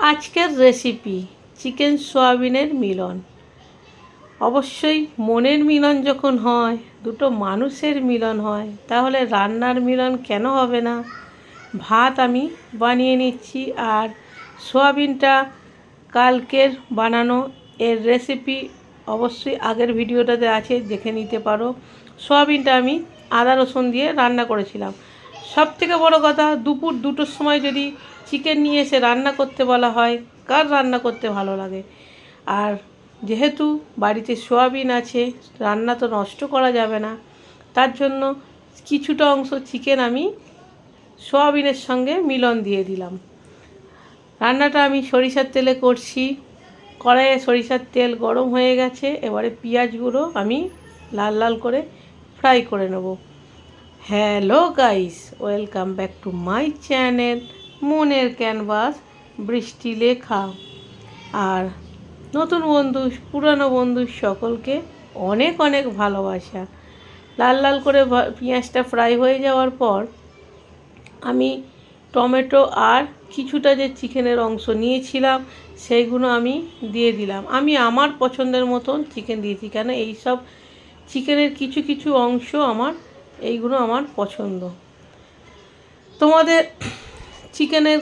আজকের recipe chicken সোয়াবিনের মিলন। অবশ্যই মনের মিলন যখন হয়, দুটো মানুষের মিলন হয়, তাহলে রান্নার মিলন কেন হবে না। ভাত আমি বানিয়ে নিচ্ছি, আর সোয়াবিনটা কালকের বানানো, এর রেসিপি অবশ্যই আগের ভিডিওটাতে আছে, দেখে নিতে পারো। সোয়াবিনটা আমি আদা রসুন দিয়ে রান্না করেছিলাম। সবথেকে বড় কথা, দুপুর 2টোর সময় যদি চিকেন নিয়ে এসে রান্না করতে বলা হয়, কার রান্না করতে ভালো লাগে? আর যেহেতু বাড়িতে সোয়াবিন আছে, রান্না তো নষ্ট করা যাবে না, তার জন্য কিছুটা অংশ চিকেন আমি সোয়াবিনের সঙ্গে মিলন দিয়ে দিলাম। রান্নাটা আমি সরিষার তেলে করছি। কড়াইয়ে সরিষার তেল গরম হয়ে গেছে, এবারে পেঁয়াজগুলো আমি লাল লাল করে ফ্রাই করে নেব। Hello guys, welcome back to my channel মনের ক্যানভাস বৃষ্টি লেখা। আর নতুন বন্ধু, পুরানো বন্ধু সকলকে অনেক অনেক ভালোবাসা। লাল লাল করে পেঁয়াজটা ফ্রাই হয়ে যাওয়ার পর আমি টমেটো আর কিছুটা যে চিকেনের অংশ নিয়েছিলাম সেইগুলো আমি দিয়ে দিলাম। আমি আমার পছন্দের মতন চিকেন দিয়েছি, কেন এই সব চিকেনের কিছু কিছু অংশ এইগুলো আমার পছন্দ। তোমাদের চিকেনের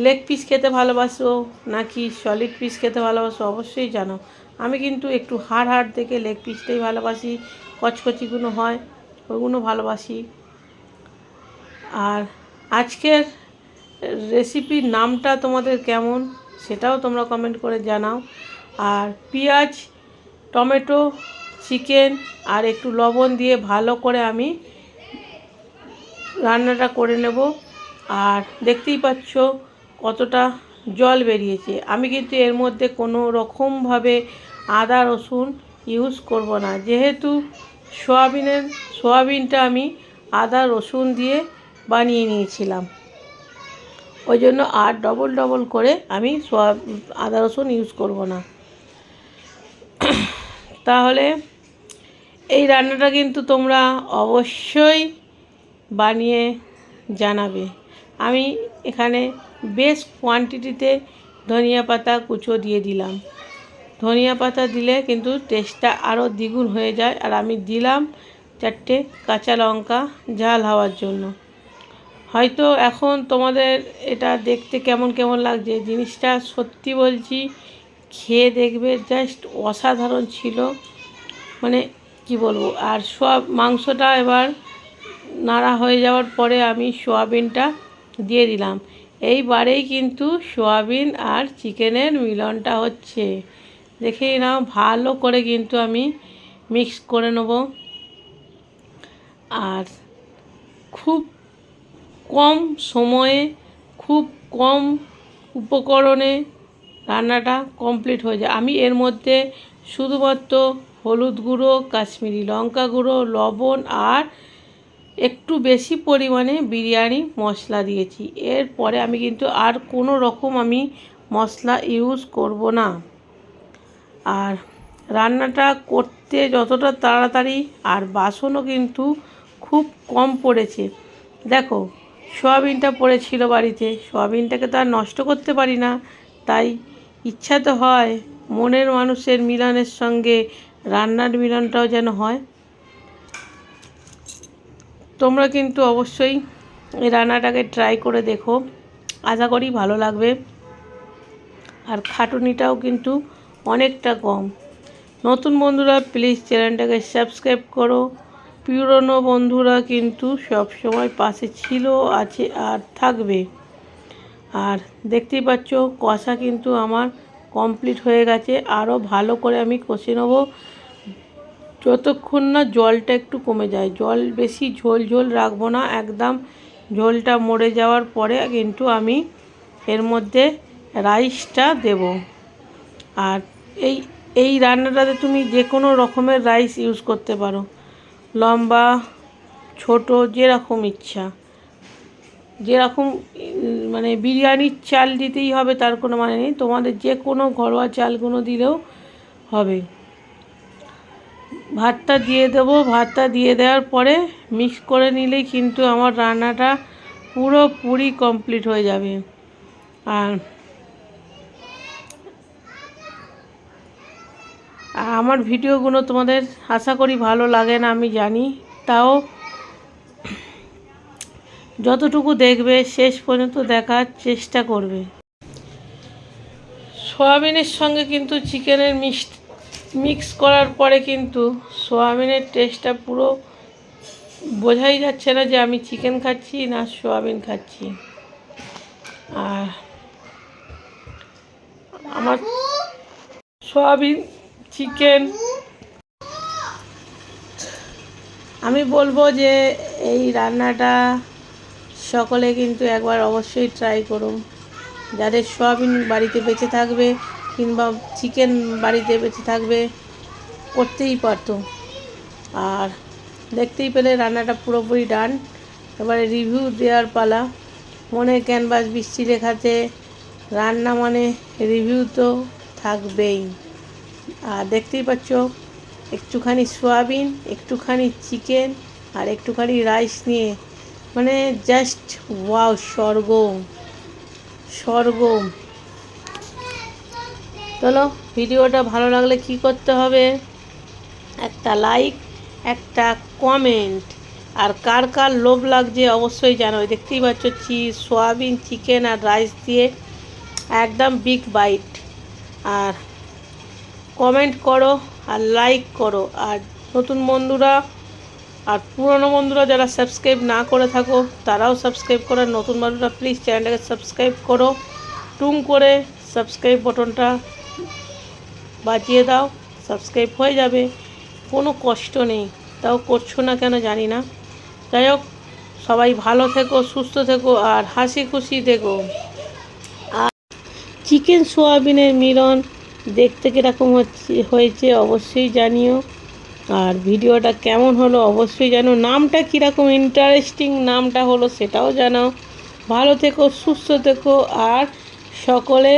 লেগ পিস খেতে ভালোবাসো নাকি সলিড পিস খেতে ভালোবাসো অবশ্যই জানো। আমি কিন্তু একটু হাড় হাড় থেকে লেগ পিসটাই ভালোবাসি, কচকচিগুলো হয় ওইগুলো ভালোবাসি। আর আজকের রেসিপির নামটা তোমাদের কেমন সেটাও তোমরা কমেন্ট করে জানাও। আর পেঁয়াজ, টমেটো, চিকেন আর একটু লবণ দিয়ে ভালো করে আমি রান্নাটা করে নেব। আর দেখতেই পাচ্ছ কতটা জল বেরিয়েছে। আমি কিন্তু এর মধ্যে কোনো রকমভাবে আদা রসুন ইউজ করব না, যেহেতু সোয়াবিনটা আমি আদা রসুন দিয়ে বানিয়ে নিয়েছিলাম, ওই জন্য আর ডবল করে আমি আদা রসুন ইউজ করব না। তাহলে এই রান্নাটা কিন্তু তোমরা অবশ্যই বানিয়ে জানাবে। আমি এখানে বেশ কোয়ান্টিটিতে ধনিয়া পাতা কুচো দিয়ে দিলাম। ধনিয়া পাতা দিলে কিন্তু টেস্টটা আরও দ্বিগুণ হয়ে যায়। আর আমি দিলাম 4টে কাঁচা লঙ্কা ঝাল হওয়ার জন্য। হয়তো এখন তোমাদের এটা দেখতে কেমন কেমন লাগছে, জিনিসটা সত্যি বলছি, খেয়ে দেখবে জাস্ট অসাধারণ ছিল, মানে কি বলবো। আর মাংসটা এবার নাড়া হয়ে যাওয়ার পরে আমি সোয়াবিনটা দিয়ে দিলাম। এইবারেই কিন্তু সোয়াবিন আর চিকেনের মিলনটা হচ্ছে, দেখেই নাও। ভালো করে কিন্তু আমি মিক্স করে নেব। আর খুব কম সময়ে, খুব কম উপকরণে রান্নাটা কমপ্লিট হয়ে যায়। আমি এর মধ্যে শুধুমাত্র হলুদ গুঁড়ো, কাশ্মীরি লঙ্কা গুঁড়ো, লবণ আর একটু বেশি পরিমাণে বিরিয়ানি মশলা দিয়েছি। এরপরে আমি কিন্তু আর কোনো রকম আমি মশলা ইউজ করব না। আর রান্নাটা করতে যতটা তাড়াতাড়ি, আর বাসনও কিন্তু খুব কম পড়েছে। দেখো, সোয়াবিনটা পড়েছিল বাড়িতে, সোয়াবিনটাকে তো আর নষ্ট করতে পারি না, তাই ইচ্ছা তো হয় মনের মানুষের মিলনের সঙ্গে রান্নার মিলনটাও যেন হয়। তোমরা কিন্তু অবশ্যই এই রান্নাটাকে ট্রাই করে দেখো, আশা করি ভালো লাগবে। আর খাটুনিটাও কিন্তু অনেকটা কম। নতুন বন্ধুরা প্লিজ চ্যানেলটাকে সাবস্ক্রাইব করো। পুরনো বন্ধুরা কিন্তু সব সময় পাশে ছিল, আছে আর থাকবে। আর দেখতেই পাচ্ছ কষা কিন্তু আমার কমপ্লিট হয়ে গেছে। আরও ভালো করে আমি কষে নেব যতক্ষণ না জলটা একটু কমে যায়। জল বেশি ঝোল রাখবো না, একদম ঝোলটা মরে যাওয়ার পরে কিন্তু আমি এর মধ্যে রাইসটা দেব। আর এই রান্নাটাতে তুমি যে কোনো রকমের রাইস ইউজ করতে পারো, লম্বা ছোট যেরকম ইচ্ছা, যেরকম মানে বিরিয়ানির চাল দিতেই হবে তার কোনো মানে নেই, তোমাদের যে কোনো ঘরোয়া চালগুলো দিলেও হবে। ভাতটা দিয়ে দেবো। ভাতটা দিয়ে দেওয়ার পরে মিক্স করে নিলেই কিন্তু আমার রান্নাটা পুরোপুরি কমপ্লিট হয়ে যাবে। আর আমার ভিডিওগুলো তোমাদের আশা করি ভালো লাগে না আমি জানি, তাও যতটুকু দেখবে শেষ পর্যন্ত দেখার চেষ্টা করবে। সয়াবিনের সঙ্গে কিন্তু চিকেনের মিক্স করার পরে কিন্তু সয়াবিনের টেস্টটা পুরো বোঝাই যাচ্ছে না যে আমি চিকেন খাচ্ছি না সয়াবিন খাচ্ছি। আর আমার সয়াবিন চিকেন আমি বলবো যে এই রান্নাটা সকলে কিন্তু একবার অবশ্যই ট্রাই করুন। যাদের সয়াবিন বাড়িতে বেঁচে থাকবে কিংবা চিকেন বাড়িতে বেঁচে থাকবে করতেই পারতো। আর দেখতেই পেলে রান্নাটা পুরোপুরি ডান। এবারে রিভিউ দেওয়ার পালা। মনে ক্যানভাস বৃষ্টি লেখাতে রান্না মানে রিভিউ তো থাকবেই। আর দেখতেই পাচ্ছ একটুখানি সয়াবিন, একটুখানি চিকেন আর একটুখানি রাইস নিয়ে মানে জাস্ট ওয়াও, স্বর্গ স্বর্গ। চলো, ভিডিওটা ভালো লাগলে কি করতে হবে, একটা লাইক, একটা কমেন্ট, আর কার কার লোভ লাগছে অবশ্যই জানাবে। দেখতেই পাচ্ছ সয়াবিন, চিকেন আর রাইস দিয়ে একদম বিগ বাইট। আর কমেন্ট করো আর লাইক করো। আর নতুন বন্ধুরা আর পুরনো বন্ধুরা যারা সাবস্ক্রাইব না করে থাকো তারাও সাবস্ক্রাইব করো। নতুন বন্ধুরা প্লিজ চ্যানেলটাকে সাবস্ক্রাইব করো, টুং করে সাবস্ক্রাইব বাটনটা বাজিয়ে দাও, সাবস্ক্রাইব হয়ে যাবে, কোনো কষ্ট নেই। তাও করছো না কেন জানি না। যাই হোক, সবাই ভালো থেকো, সুস্থ থেকো আর হাসি খুশি থেকো। আর চিকেন সোয়াবিনের মিলন দেখতে কীরকম হয়েছে অবশ্যই জানিও। আর ভিডিওটা কেমন হলো অবশ্যই জানো। নামটা কীরকম ইন্টারেস্টিং নামটা হলো সেটাও জানাও। ভালো থেকো, সুস্থ থেকো আর সকলে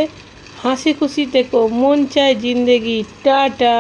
হাসি খুশি থেকো। মন চায় জিন্দেগি। টাটা।